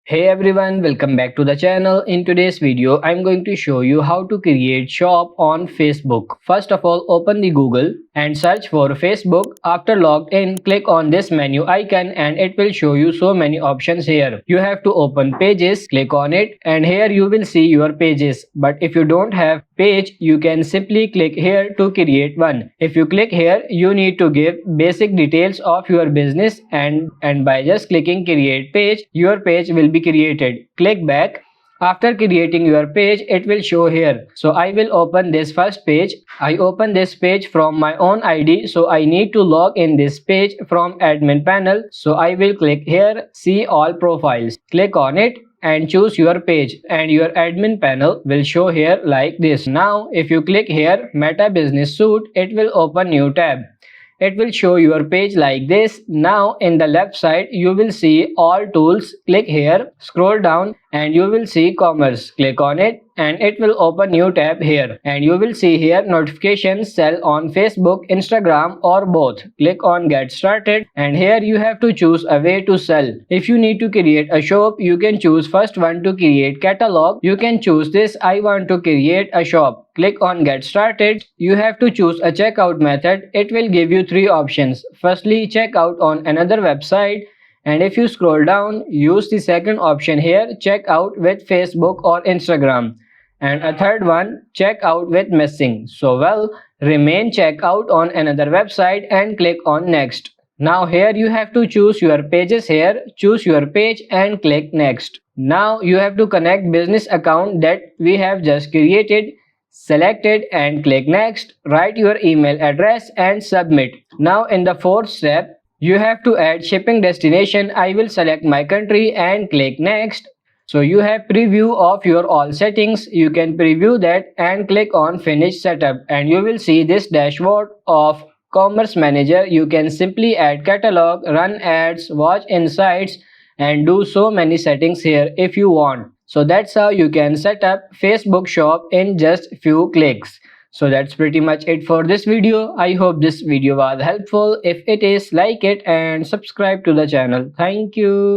Hey everyone, welcome back to the channel. In today's video, I'm going to show you how to create shop on Facebook. First of all, open the Google and search for Facebook. After logged in, click on this menu icon and it will show you so many options here. You have to open pages, click on it and here you will see your pages. But if you don't have page, you can simply click here to create one. If you click here, you need to give basic details of your business and by just clicking create page, your page will be created. Click back. After creating your page, it will show here. So I will open this first page. I open this page from my own ID. So I need to log in this page from admin panel. So I will click here, see all profiles. Click on it and choose your page and your admin panel will show here like this. Now if you click here Meta Business Suite, it will open new tab. It will show your page like this. Now in the left side you will see all tools. Click here, scroll down and you will see commerce. Click on it and it will open new tab here and you will see here notifications sell on Facebook, Instagram or both. Click on get started and here you have to choose a way to sell. If you need to create a shop, you can choose first one to create catalog. You can choose this, I want to create a shop. Click on get started. You have to choose a checkout method. It will give you three options. Firstly, checkout on another website. And if you scroll down, use the second option here, check out with Facebook or Instagram. And a third one, check out with messaging. So remain checkout on another website and click on next. Now here you have to choose your pages here, choose your page and click next. Now you have to connect business account that we have just created. Select it and click next. Write your email address and submit. Now in the fourth step, you have to add shipping destination. I will select my country and click next. So you have preview of your all settings. You can preview that and click on finish setup and you will see this dashboard of Commerce Manager. You can simply add catalog, run ads, watch insights and do so many settings here if you want. So that's how you can set up Facebook shop in just few clicks. So that's pretty much it for this video. I hope this video was helpful. If it is, like it and subscribe to the channel. Thank you.